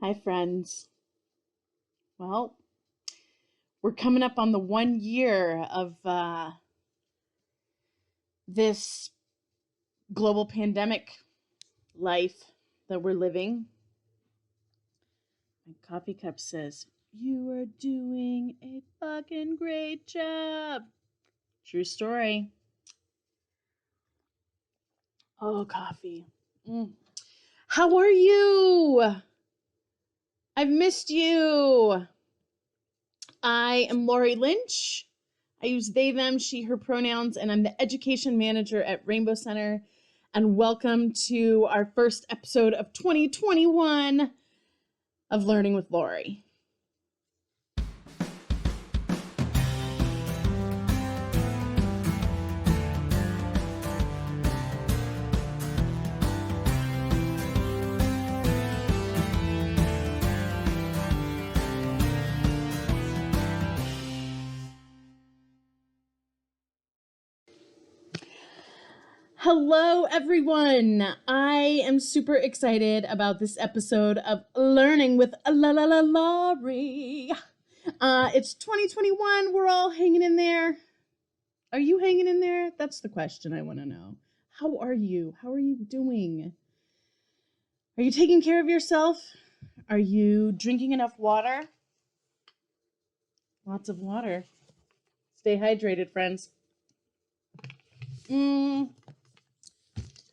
Hi, friends. Well, we're coming up on the 1 year of this global pandemic life that we're living. My coffee cup says, "You are doing a fucking great job." True story. Oh, coffee. How are you? I've missed you. I am Laurie Lynch. I use they, them, she, her pronouns, and I'm the education manager at Rainbow Center. And welcome to our first episode of 2021 of Learning with Laurie. Hello, everyone. I am super excited about this episode of Learning with Laurie. It's 2021. We're all hanging in there. Are you hanging in there? That's the question I want to know. How are you? How are you doing? Are you taking care of yourself? Are you drinking enough water? Lots of water. Stay hydrated, friends.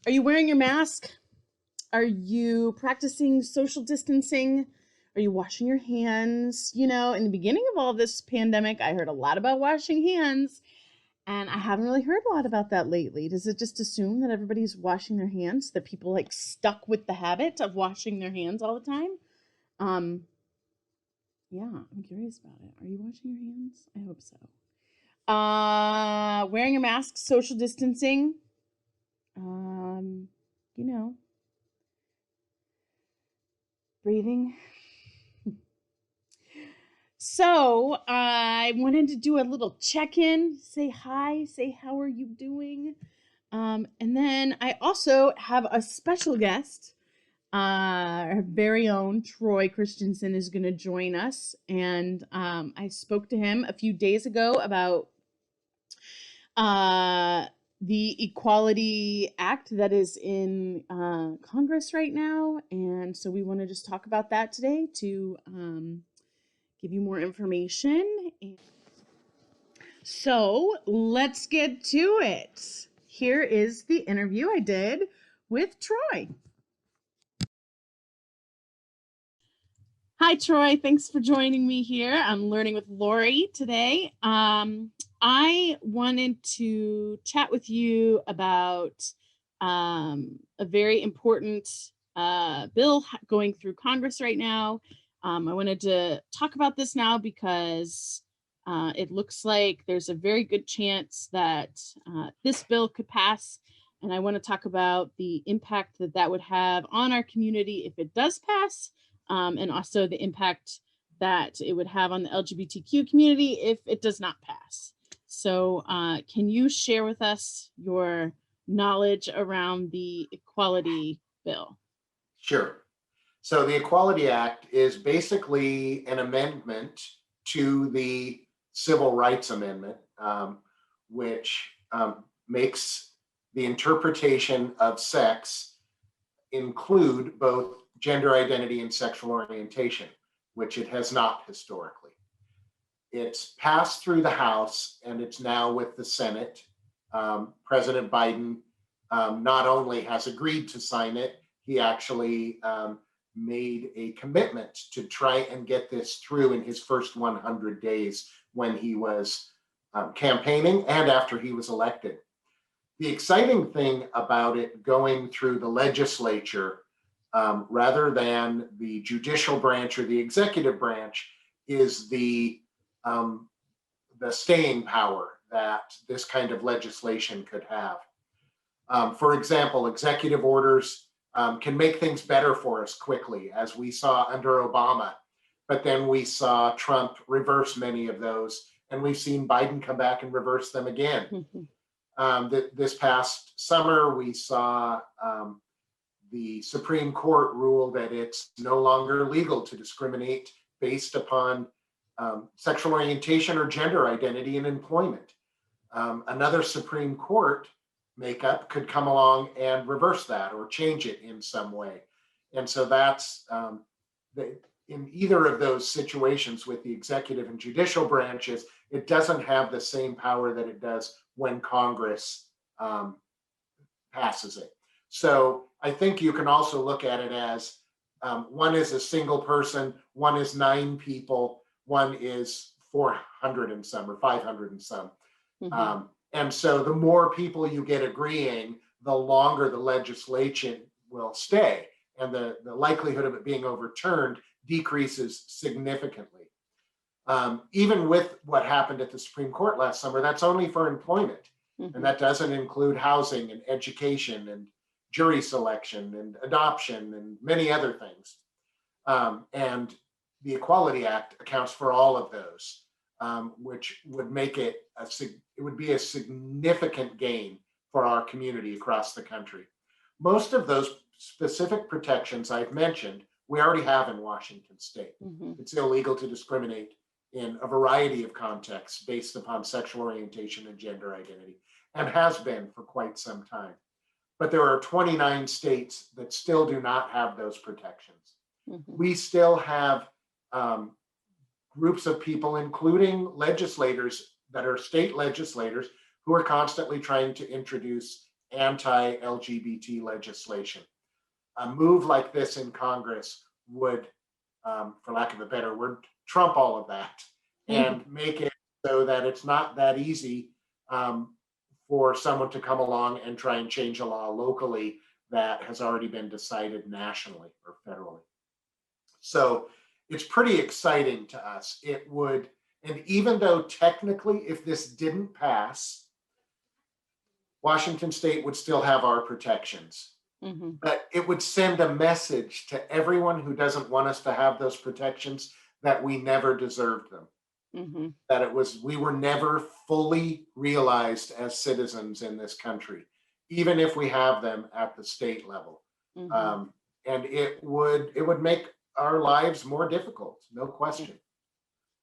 Are you wearing your mask? Are you practicing social distancing? Are you washing your hands? You know, in the beginning of all this pandemic, I heard a lot about washing hands, and I haven't really heard a lot about that lately. Does it just assume that everybody's washing their hands, that people like stuck with the habit of washing their hands all the time? Yeah, I'm curious about it. Are you washing your hands? I hope so. Wearing a mask, social distancing. You know, breathing. So I wanted to do a little check-in, say hi, say how are you doing? And then I also have a special guest. Our very own Troy Christensen is going to join us. And I spoke to him a few days ago about the Equality Act that is in Congress right now. And so we want to just talk about that today to give you more information. So let's get to it. Here is the interview I did with Troy. Hi, Troy. Thanks for joining me here. I'm Learning with Laurie today. I wanted to chat with you about a very important bill going through Congress right now. I wanted to talk about this now because it looks like there's a very good chance that this bill could pass. And I want to talk about the impact that that would have on our community if it does pass. And also the impact that it would have on the LGBTQ community if it does not pass. So can you share with us your knowledge around the Equality Bill? Sure. So the Equality Act is basically an amendment to the Civil Rights Amendment, which makes the interpretation of sex include both gender identity and sexual orientation, which it has not historically. It's passed through the House and it's now with the Senate. President Biden not only has agreed to sign it, he actually made a commitment to try and get this through in his first 100 days when he was campaigning and after he was elected. The exciting thing about it going through the legislature rather than the judicial branch or the executive branch is the staying power that this kind of legislation could have. For example, executive orders can make things better for us quickly, as we saw under Obama. But then we saw Trump reverse many of those, and we've seen Biden come back and reverse them again. This past summer, we saw the Supreme Court ruled that it's no longer legal to discriminate based upon sexual orientation or gender identity in employment. Another Supreme Court makeup could come along and reverse that or change it in some way. And so that's in either of those situations with the executive and judicial branches, it doesn't have the same power that it does when Congress passes it. So I think you can also look at it as one is a single person, one is 9 people, one is 400 and some or 500 and some. Mm-hmm. And so the more people you get agreeing, the longer the legislation will stay, and the likelihood of it being overturned decreases significantly. Even with what happened at the Supreme Court last summer, that's only for employment. Mm-hmm. And that doesn't include housing and education and jury selection and adoption and many other things. And the Equality Act accounts for all of those, which would make it would be a significant gain for our community across the country. Most of those specific protections I've mentioned, we already have in Washington state. Mm-hmm. It's illegal to discriminate in a variety of contexts based upon sexual orientation and gender identity, and has been for quite some time. But there are 29 states that still do not have those protections. Mm-hmm. We still have groups of people, including legislators that are state legislators, who are constantly trying to introduce anti-LGBT legislation. A move like this in Congress would, for lack of a better word, trump all of that and make it so that it's not that easy for someone to come along and try and change a law locally that has already been decided nationally or federally. So it's pretty exciting to us. It would, and even though technically, if this didn't pass, Washington state would still have our protections. Mm-hmm. But it would send a message to everyone who doesn't want us to have those protections that we never deserved them. Mm-hmm. That we were never fully realized as citizens in this country, even if we have them at the state level. Mm-hmm. And it would make our lives more difficult, no question.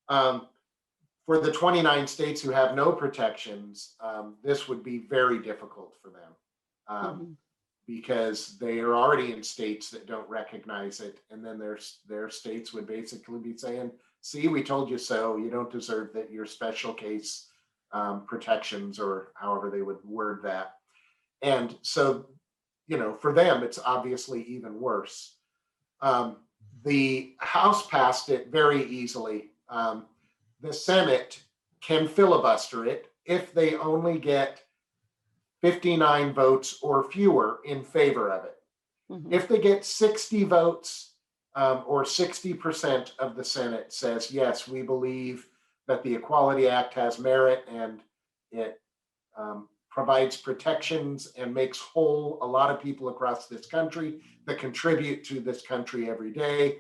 For the 29 states who have no protections, this would be very difficult for them. Because they are already in states that don't recognize it. And then their states would basically be saying, see, we told you so, you don't deserve that, your special case protections, or however they would word that. And so, for them, it's obviously even worse. The House passed it very easily. The Senate can filibuster it if they only get 59 votes or fewer in favor of it. Mm-hmm. If they get 60 votes or 60% of the Senate says, yes, we believe that the Equality Act has merit and it provides protections and makes whole a lot of people across this country that contribute to this country every day,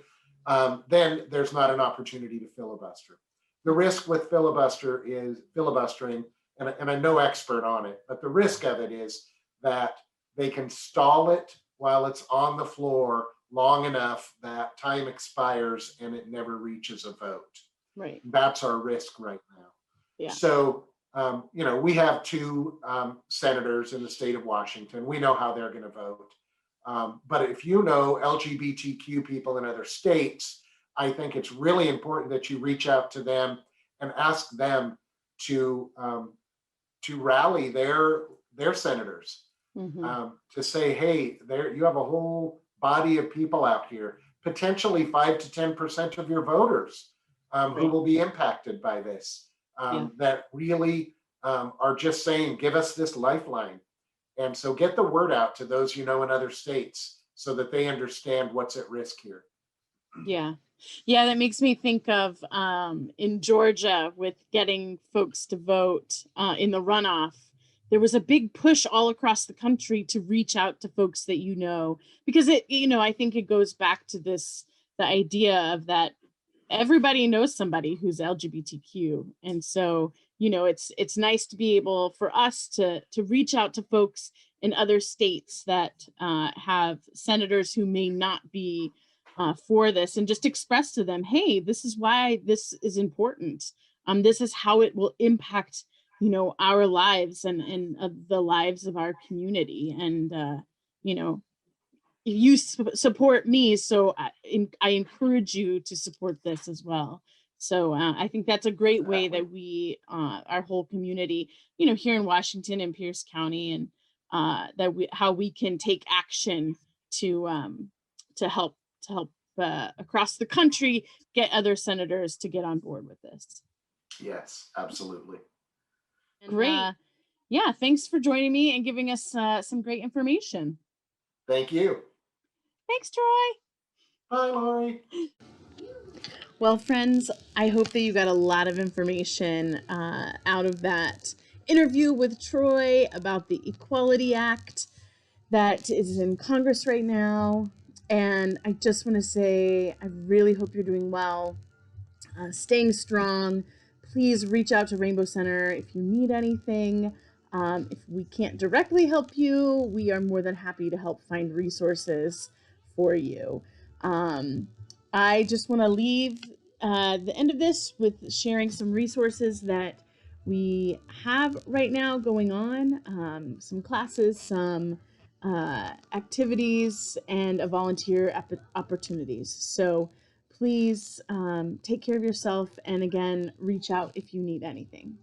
then there's not an opportunity to filibuster. The risk with filibustering, and I'm no expert on it, but the risk of it is that they can stall it while it's on the floor long enough that time expires and it never reaches a vote. Right. That's our risk right now. Yeah. So, we have 2 senators in the state of Washington. We know how they're going to vote. But if you know LGBTQ people in other states, I think it's really important that you reach out to them and ask them to rally their senators, to say, hey, you have a whole body of people out here, potentially 5 to 10% of your voters who will be impacted by this, that really are just saying, give us this lifeline. And so get the word out to those in other states so that they understand what's at risk here. Yeah. Yeah, that makes me think of in Georgia with getting folks to vote in the runoff. There was a big push all across the country to reach out to folks that because I think it goes back to the idea of that everybody knows somebody who's LGBTQ. And so it's nice to be able for us to reach out to folks in other states that have senators who may not be for this, and just express to them, hey, this is why this is important. This is how it will impact our lives and the lives of our community. And you know you support me, so I encourage you to support this as well. So I think that's a great way Exactly. that we, our whole community, here in Washington and Pierce County, and how we can take action to um, to help across the country get other senators to get on board with this. Yes, absolutely. And Great. yeah, thanks for joining me and giving us some great information. Thank you. Thanks, Troy. Bye, Laurie. Well, friends, I hope that you got a lot of information out of that interview with Troy about the Equality Act that is in Congress right now. And I just want to say, I really hope you're doing well, staying strong. Please reach out to Rainbow Center if you need anything. If we can't directly help you, we are more than happy to help find resources for you. Um, I just want to leave the end of this with sharing some resources that we have right now going on, some classes, some activities, and a volunteer opportunities. So please take care of yourself, and again, reach out if you need anything.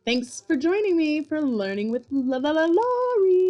Thanks for joining me for Learning with Laurie.